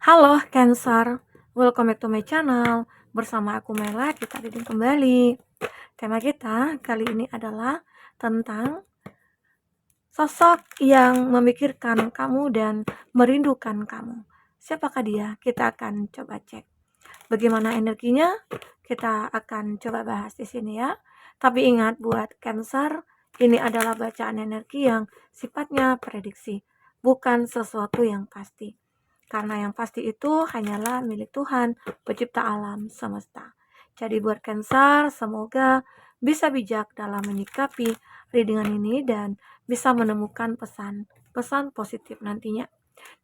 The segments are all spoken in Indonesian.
Halo Cancer, welcome back to my channel. Bersama aku Mela, kita reading kembali. Tema kita kali ini adalah tentang sosok yang memikirkan kamu dan merindukan kamu. Siapakah dia? Kita akan coba cek. Bagaimana energinya? Kita akan coba bahas di sini ya. Tapi ingat buat Cancer, ini adalah bacaan energi yang sifatnya prediksi, bukan sesuatu yang pasti. Karena yang pasti itu hanyalah milik Tuhan, pencipta alam semesta. Jadi buat Cancer, semoga bisa bijak dalam menyikapi readingan ini dan bisa menemukan pesan positif nantinya.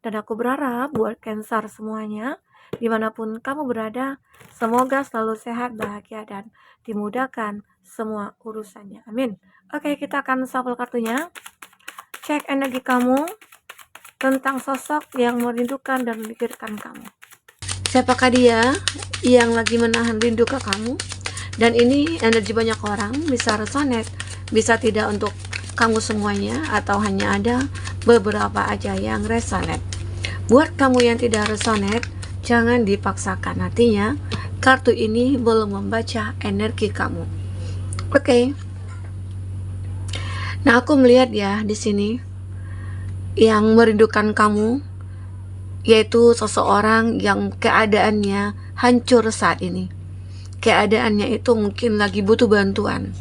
Dan aku berharap buat Cancer semuanya, dimanapun kamu berada, semoga selalu sehat, bahagia, dan dimudahkan semua urusannya. Amin. Oke, kita akan shuffle kartunya. Cek energi kamu tentang sosok yang merindukan dan memikirkan kamu. Siapakah dia yang lagi menahan rindu ke kamu? Dan ini energi banyak orang, bisa resonate, bisa tidak untuk kamu semuanya, atau hanya ada beberapa aja yang resonate. Buat kamu yang tidak resonate, jangan dipaksakan. Artinya, kartu ini belum membaca energi kamu. Oke. Nah, aku melihat ya di sini yang merindukan kamu, yaitu seseorang yang keadaannya hancur saat ini. Keadaannya itu mungkin lagi butuh bantuan.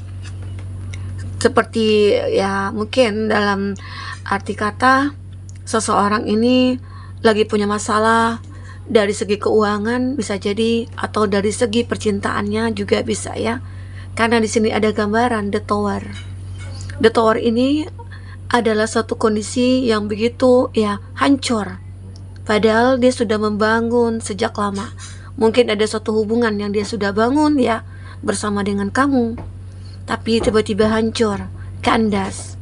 Seperti ya mungkin dalam arti kata, seseorang ini lagi punya masalah dari segi keuangan bisa jadi, atau dari segi percintaannya juga bisa ya. Karena di sini ada gambaran The Tower. The Tower ini adalah satu kondisi yang begitu ya hancur, padahal dia sudah membangun sejak lama. Mungkin ada suatu hubungan yang dia sudah bangun ya bersama dengan kamu, tapi tiba-tiba hancur, kandas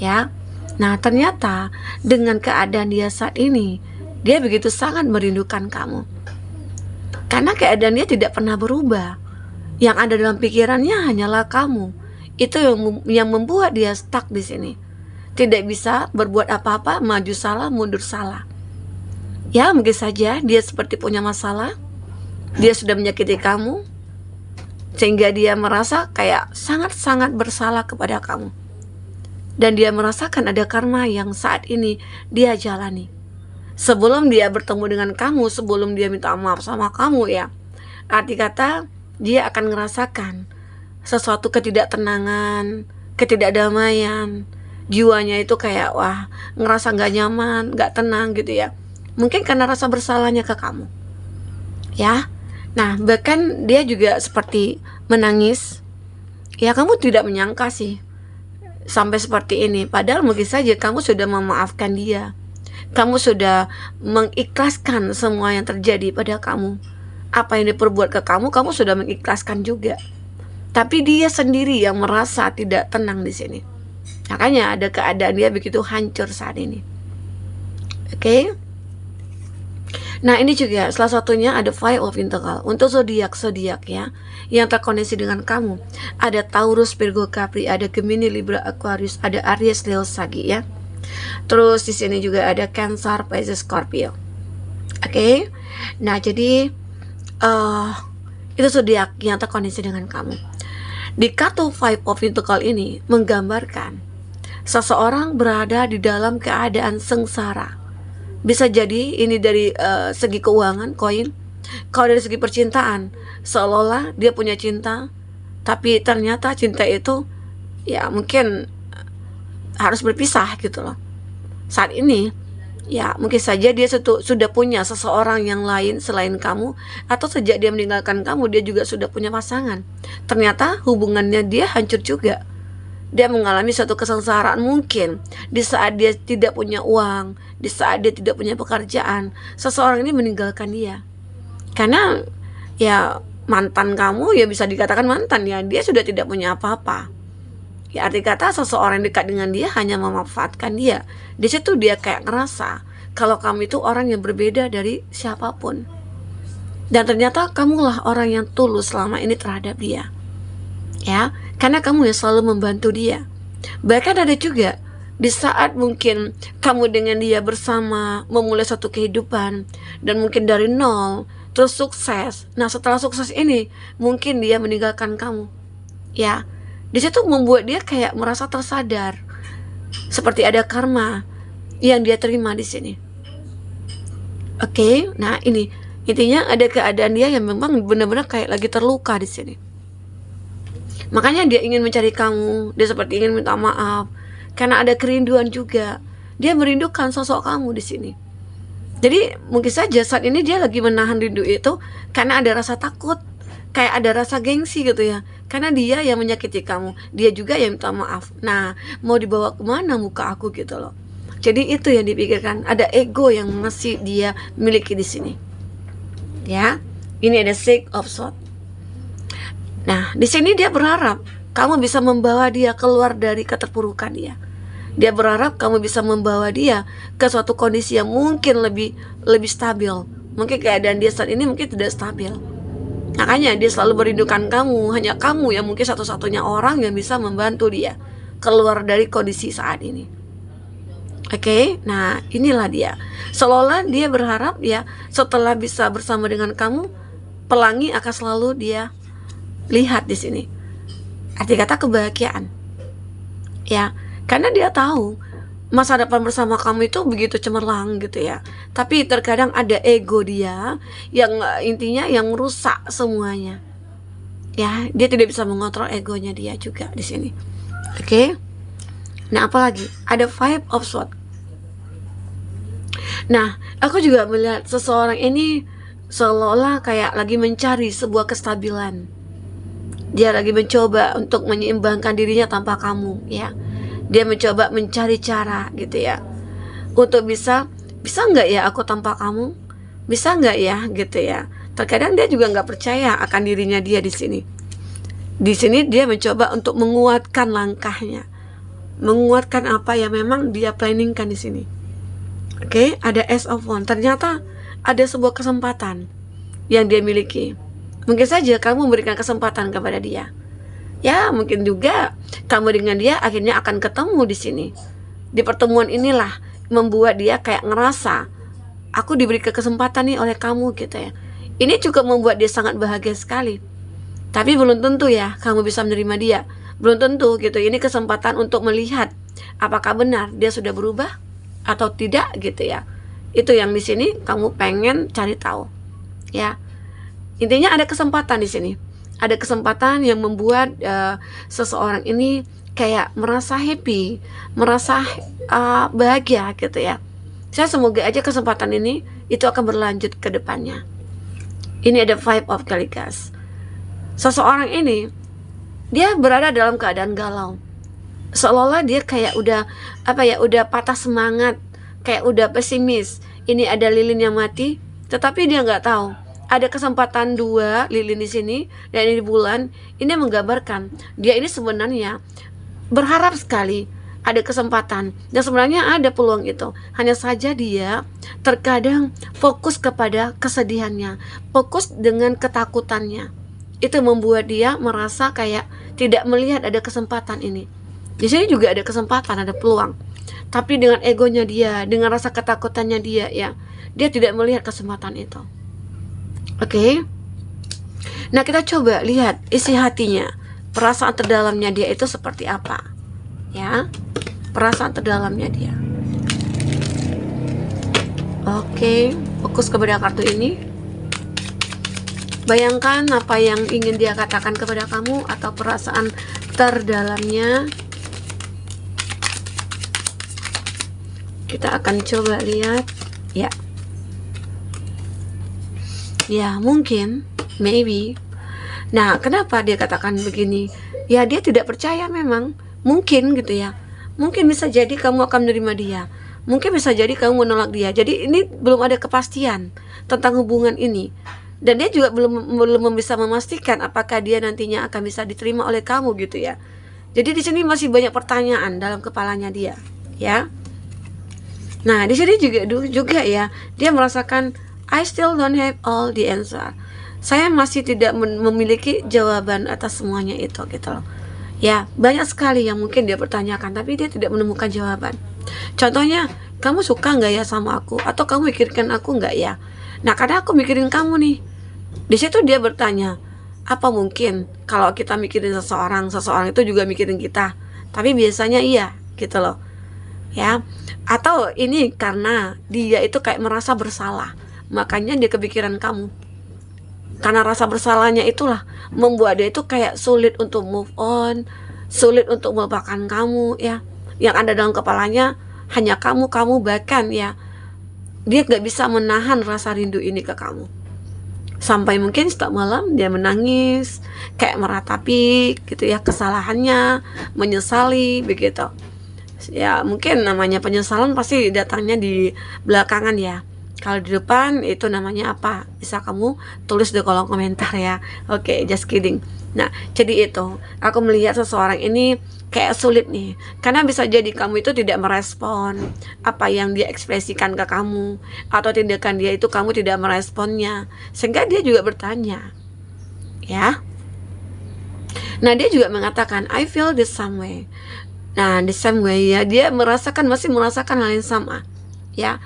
ya. Nah ternyata dengan keadaan dia saat ini, dia begitu sangat merindukan kamu, karena keadaan dia tidak pernah berubah. Yang ada dalam pikirannya hanyalah kamu. Itu yang membuat dia stuck di sini. Tidak bisa berbuat apa-apa, maju salah, mundur salah. Ya, mungkin saja dia seperti punya masalah. Dia sudah menyakiti kamu, sehingga dia merasa kayak sangat-sangat bersalah kepada kamu. Dan dia merasakan ada karma yang saat ini dia jalani. Sebelum dia bertemu dengan kamu, sebelum dia minta maaf sama kamu ya, arti kata dia akan merasakan sesuatu ketidaktenangan, ketidakdamaian. Jiwanya itu kayak wah, ngerasa gak nyaman, gak tenang gitu ya. Mungkin karena rasa bersalahnya ke kamu ya. Nah bahkan dia juga seperti menangis. Ya kamu tidak menyangka sih sampai seperti ini. Padahal mungkin saja kamu sudah memaafkan dia. Kamu sudah mengikhlaskan semua yang terjadi pada kamu. Apa yang diperbuat ke kamu, kamu sudah mengikhlaskan juga. Tapi dia sendiri yang merasa tidak tenang di sini. Makanya ada keadaan dia begitu hancur saat ini. Oke. Nah ini juga salah satunya ada Five of Pentacles. Untuk zodiak ya, yang terkoneksi dengan kamu, ada Taurus, Virgo, Capri, ada Gemini, Libra, Aquarius, ada Aries, Leo, Sagi ya. Terus di sini juga ada Cancer, Pisces, Scorpio. Oke. Nah jadi itu zodiak yang terkoneksi dengan kamu. Di kartu Five of Pentacles ini menggambarkan seseorang berada di dalam keadaan sengsara. Bisa jadi ini dari segi keuangan, koin. Kalau dari segi percintaan, seolah-olah dia punya cinta, tapi ternyata cinta itu ya mungkin harus berpisah gitu loh. Saat ini ya mungkin saja dia sudah punya seseorang yang lain selain kamu, atau sejak dia meninggalkan kamu dia juga sudah punya pasangan. Ternyata hubungannya dia hancur juga. Dia mengalami suatu kesengsaraan mungkin di saat dia tidak punya uang, di saat dia tidak punya pekerjaan. Seseorang ini meninggalkan dia. Karena ya mantan kamu ya bisa dikatakan mantan ya, dia sudah tidak punya apa-apa. Ya arti kata seseorang yang dekat dengan dia hanya memanfaatkan dia. Di situ dia kayak ngerasa kalau kamu itu orang yang berbeda dari siapapun. Dan ternyata kamulah orang yang tulus selama ini terhadap dia. Ya, karena kamu yang selalu membantu dia. Bahkan ada juga Di saat mungkin kamu dengan dia bersama memulai satu kehidupan dan mungkin dari nol terus sukses. Nah, setelah sukses ini mungkin dia meninggalkan kamu. Ya. Di situ membuat dia kayak merasa tersadar. Seperti ada karma yang dia terima di sini. Oke, nah ini intinya ada keadaan dia yang memang benar-benar kayak lagi terluka di sini. Makanya dia ingin mencari kamu, dia seperti ingin minta maaf karena ada kerinduan juga. Dia merindukan sosok kamu di sini. Jadi mungkin saja saat ini dia lagi menahan rindu itu karena ada rasa takut, kayak ada rasa gengsi gitu ya. Karena dia yang menyakiti kamu, dia juga yang minta maaf. Nah, mau dibawa kemana muka aku gitu loh. Jadi itu yang dipikirkan, ada ego yang masih dia miliki di sini. Ya, ini ada Six of Swords. Nah, di sini dia berharap kamu bisa membawa dia keluar dari keterpurukan dia. Dia berharap kamu bisa membawa dia ke suatu kondisi yang mungkin lebih stabil. Mungkin keadaan dia saat ini mungkin tidak stabil. Makanya dia selalu merindukan kamu. Hanya kamu yang mungkin satu-satunya orang yang bisa membantu dia keluar dari kondisi saat ini. Oke, nah inilah dia. Seolah dia berharap ya setelah bisa bersama dengan kamu, pelangi akan selalu dia lihat di sini. Arti kata kebahagiaan. Ya, karena dia tahu masa depan bersama kamu itu begitu cemerlang gitu ya. Tapi terkadang ada ego dia yang intinya yang rusak semuanya. Ya, dia tidak bisa mengontrol egonya dia juga di sini. Oke. Nah, apalagi ada Five of Swords. Nah, aku juga melihat seseorang ini seolah-olah kayak lagi mencari sebuah kestabilan. Dia lagi mencoba untuk menyeimbangkan dirinya tanpa kamu, ya. Dia mencoba mencari cara gitu ya, untuk bisa nggak ya aku tanpa kamu, bisa nggak ya gitu ya. Terkadang dia juga nggak percaya akan dirinya dia di sini. Di sini dia mencoba untuk menguatkan langkahnya, menguatkan apa yang memang dia planningkan di sini. Oke, ada Ace of Wands. Ternyata ada sebuah kesempatan yang dia miliki. Mungkin saja kamu memberikan kesempatan kepada dia. Ya, mungkin juga kamu dengan dia akhirnya akan ketemu di sini. Di pertemuan inilah membuat dia kayak ngerasa, aku diberi kesempatan nih oleh kamu gitu ya. Ini cukup membuat dia sangat bahagia sekali. Tapi belum tentu ya kamu bisa menerima dia. Belum tentu gitu. Ini kesempatan untuk melihat apakah benar dia sudah berubah atau tidak gitu ya. Itu yang di sini kamu pengen cari tahu. Ya. Intinya ada kesempatan di sini. Ada kesempatan yang membuat seseorang ini kayak merasa happy, merasa bahagia gitu ya. Saya semoga aja kesempatan ini itu akan berlanjut ke depannya. Ini ada Five of Cups. Seseorang ini dia berada dalam keadaan galau. Seolah-olah dia kayak udah udah patah semangat, kayak udah pesimis. Ini ada lilin yang mati, tetapi dia nggak tahu ada kesempatan dua lilin di sini dan ini di bulan. Ini menggambarkan dia ini sebenarnya berharap sekali ada kesempatan dan sebenarnya ada peluang itu. Hanya saja dia terkadang fokus kepada kesedihannya, fokus dengan ketakutannya. Itu membuat dia merasa kayak tidak melihat ada kesempatan ini. Di sini juga ada kesempatan, ada peluang. Tapi dengan egonya dia, dengan rasa ketakutannya dia ya, dia tidak melihat kesempatan itu. Oke. Nah, kita coba lihat isi hatinya. Perasaan terdalamnya dia itu seperti apa? Ya. Perasaan terdalamnya dia. Oke, fokus kepada kartu ini. Bayangkan apa yang ingin dia katakan kepada kamu atau perasaan terdalamnya. Kita akan coba lihat. Ya. Ya, mungkin, maybe. Nah, kenapa dia katakan begini? Ya, dia tidak percaya memang. Mungkin gitu ya. Mungkin bisa jadi kamu akan menerima dia. Mungkin bisa jadi kamu menolak dia. Jadi ini belum ada kepastian tentang hubungan ini. Dan dia juga belum bisa memastikan apakah dia nantinya akan bisa diterima oleh kamu gitu ya. Jadi di sini masih banyak pertanyaan dalam kepalanya dia, ya. Nah, di sini juga ya, dia merasakan I still don't have all the answer. Saya masih tidak memiliki jawaban atas semuanya itu gitu loh. Ya, banyak sekali yang mungkin dia pertanyakan, tapi dia tidak menemukan jawaban. Contohnya, kamu suka nggak ya sama aku? Atau kamu mikirkan aku nggak ya? Nah, karena aku mikirin kamu nih. Di situ dia bertanya, apa mungkin kalau kita mikirin seseorang, seseorang itu juga mikirin kita? Tapi biasanya iya, gitu loh. Ya, atau ini karena dia itu kayak merasa bersalah, makanya dia kepikiran kamu. Karena rasa bersalahnya itulah membuat dia itu kayak sulit untuk move on, sulit untuk melupakan kamu ya. Yang ada dalam kepalanya hanya kamu, bahkan ya dia gak bisa menahan rasa rindu ini ke kamu. Sampai mungkin setiap malam dia menangis, kayak meratapi gitu ya kesalahannya, menyesali begitu. Ya mungkin namanya penyesalan pasti datangnya di belakangan ya. Kalau di depan itu namanya apa? Bisa kamu tulis di kolom komentar ya. Oke, just kidding. Nah, jadi itu. Aku melihat seseorang ini kayak sulit nih. Karena bisa jadi kamu itu tidak merespon apa yang dia ekspresikan ke kamu. Atau tindakan dia itu kamu tidak meresponnya. Sehingga dia juga bertanya. Ya. Nah, dia juga mengatakan, I feel the same way. Nah, the same way ya. Dia masih merasakan hal yang sama. Ya.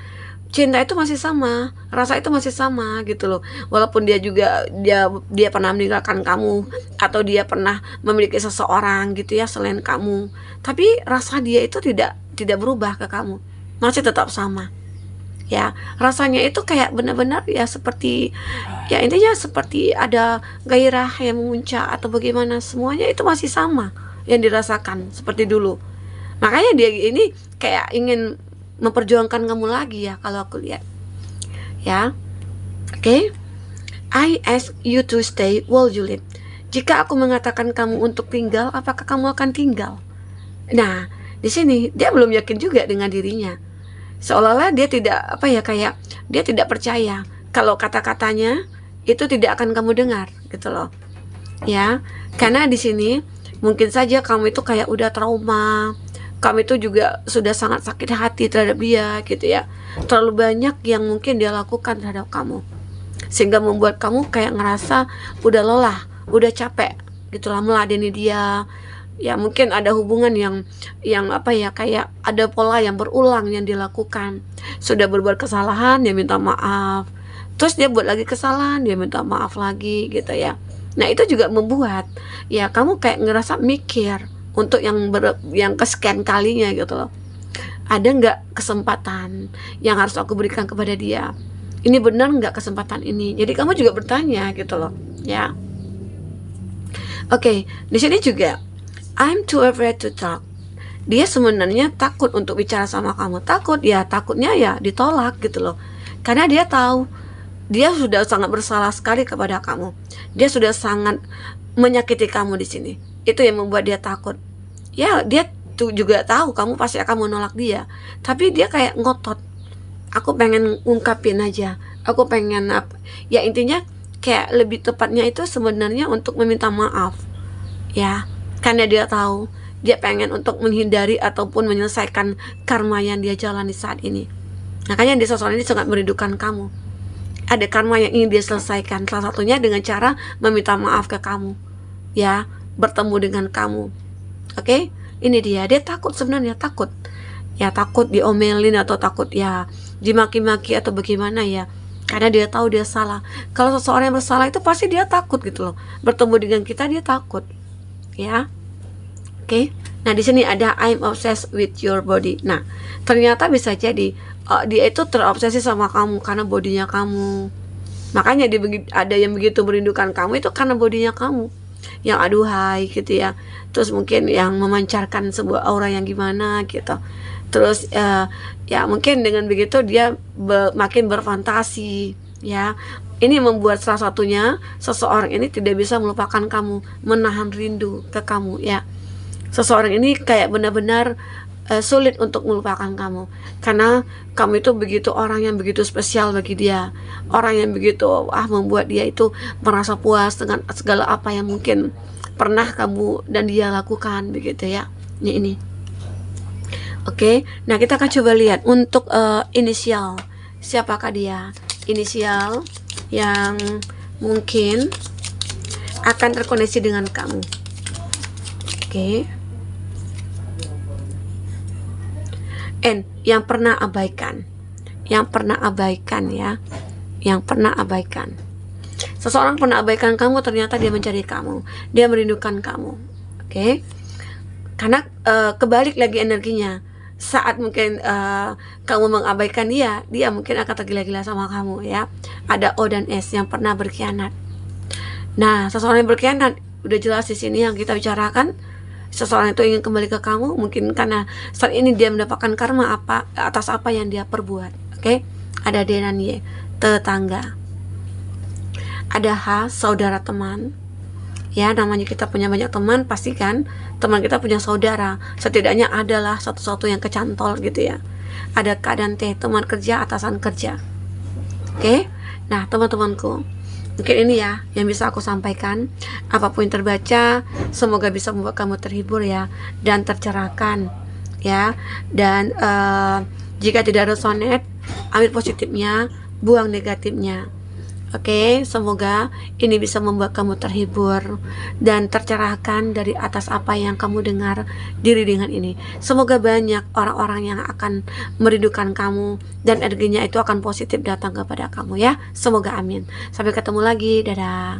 Cinta itu masih sama, rasa itu masih sama gitu loh. Walaupun dia pernah meninggalkan kamu atau dia pernah memiliki seseorang gitu ya selain kamu, tapi rasa dia itu tidak berubah ke kamu, masih tetap sama. Ya, rasanya itu kayak benar-benar ya seperti ya intinya seperti ada gairah yang memuncak atau bagaimana, semuanya itu masih sama yang dirasakan seperti dulu. Makanya dia ini kayak ingin memperjuangkan kamu lagi ya kalau aku lihat ya. Oke. I ask you to stay, will you leave? Jika aku mengatakan kamu untuk tinggal, apakah kamu akan tinggal? Nah, di sini dia belum yakin juga dengan dirinya, seolah-olah dia tidak kayak dia tidak percaya kalau kata-katanya itu tidak akan kamu dengar gitu loh ya. Karena di sini mungkin saja kamu itu kayak udah trauma, kamu itu juga sudah sangat sakit hati terhadap dia gitu ya. Terlalu banyak yang mungkin dia lakukan terhadap kamu, sehingga membuat kamu kayak ngerasa udah lelah, udah capek gitulah meladeni dia. Ya mungkin ada hubungan yang kayak ada pola yang berulang yang dilakukan. Sudah berbuat kesalahan, dia minta maaf. Terus dia buat lagi kesalahan, dia minta maaf lagi gitu ya. Nah, itu juga membuat ya kamu kayak ngerasa mikir untuk yang kesekian kalinya gitu loh. Ada nggak kesempatan yang harus aku berikan kepada dia? Ini benar nggak kesempatan ini? Jadi kamu juga bertanya gitu loh, ya. Oke, di sini juga I'm too afraid to talk. Dia sebenarnya takut untuk bicara sama kamu. Takutnya ya ditolak gitu loh. Karena dia tahu dia sudah sangat bersalah sekali kepada kamu. Dia sudah sangat menyakiti kamu di sini. Itu yang membuat dia takut. Ya, dia tuh juga tahu kamu pasti akan menolak dia. Tapi dia kayak ngotot. Aku pengen ungkapin aja. Aku pengen apa? Ya intinya kayak lebih tepatnya itu sebenarnya untuk meminta maaf. Ya, karena dia tahu dia pengen untuk menghindari ataupun menyelesaikan karma yang dia jalani saat ini. Makanya dia seseorang ini sangat merindukan kamu. Ada karma yang ingin dia selesaikan. Salah satunya dengan cara meminta maaf ke kamu. Ya, bertemu dengan kamu. Oke, ini dia takut sebenarnya, takut ya, takut diomelin atau takut ya dimaki-maki atau bagaimana ya, karena dia tahu dia salah. Kalau seseorang yang bersalah itu pasti dia takut gitu loh, bertemu dengan kita dia takut ya. Oke. Nah di sini ada I'm obsessed with your body. Nah ternyata bisa jadi dia itu terobsesi sama kamu karena bodinya kamu. Makanya ada yang begitu merindukan kamu itu karena bodinya kamu yang aduhai gitu ya. Terus mungkin yang memancarkan sebuah aura yang gimana gitu. Terus ya mungkin dengan begitu dia makin berfantasi ya. Ini membuat salah satunya seseorang ini tidak bisa melupakan kamu, menahan rindu ke kamu ya. Seseorang ini kayak benar-benar sulit untuk melupakan kamu, karena kamu itu begitu orang yang begitu spesial bagi dia, orang yang begitu membuat dia itu merasa puas dengan segala apa yang mungkin pernah kamu dan dia lakukan begitu ya. Ini oke. Nah kita akan coba lihat untuk inisial, siapakah dia, inisial yang mungkin akan terkoneksi dengan kamu. Oke. And yang pernah abaikan. Yang pernah abaikan ya. Yang pernah abaikan. Seseorang pernah abaikan kamu, ternyata dia mencari kamu. Dia merindukan kamu. Oke. Karena kebalik lagi energinya. Saat mungkin kamu mengabaikan dia mungkin akan tergila-gila sama kamu ya. Ada O dan S yang pernah berkhianat. Nah, seseorang yang berkhianat, udah jelas di sini yang kita bicarakan. Seseorang itu ingin kembali ke kamu, mungkin karena saat ini dia mendapatkan karma atas apa yang dia perbuat. Oke? Ada D dan Y, tetangga. Ada H, saudara teman. Ya, namanya kita punya banyak teman, pastikan teman kita punya saudara. Setidaknya adalah satu-satu yang kecantol gitu ya. Ada K dan T, teman kerja, atasan kerja. Oke? Nah, teman-temanku, mungkin ini ya yang bisa aku sampaikan. Apapun yang terbaca, semoga bisa membuat kamu terhibur ya, dan tercerahkan ya. Dan jika tidak resonate, ambil positifnya, buang negatifnya. Oke, semoga ini bisa membuat kamu terhibur dan tercerahkan dari atas apa yang kamu dengar di readingan ini. Semoga banyak orang-orang yang akan merindukan kamu dan energinya itu akan positif datang kepada kamu ya. Semoga amin. Sampai ketemu lagi, dadah.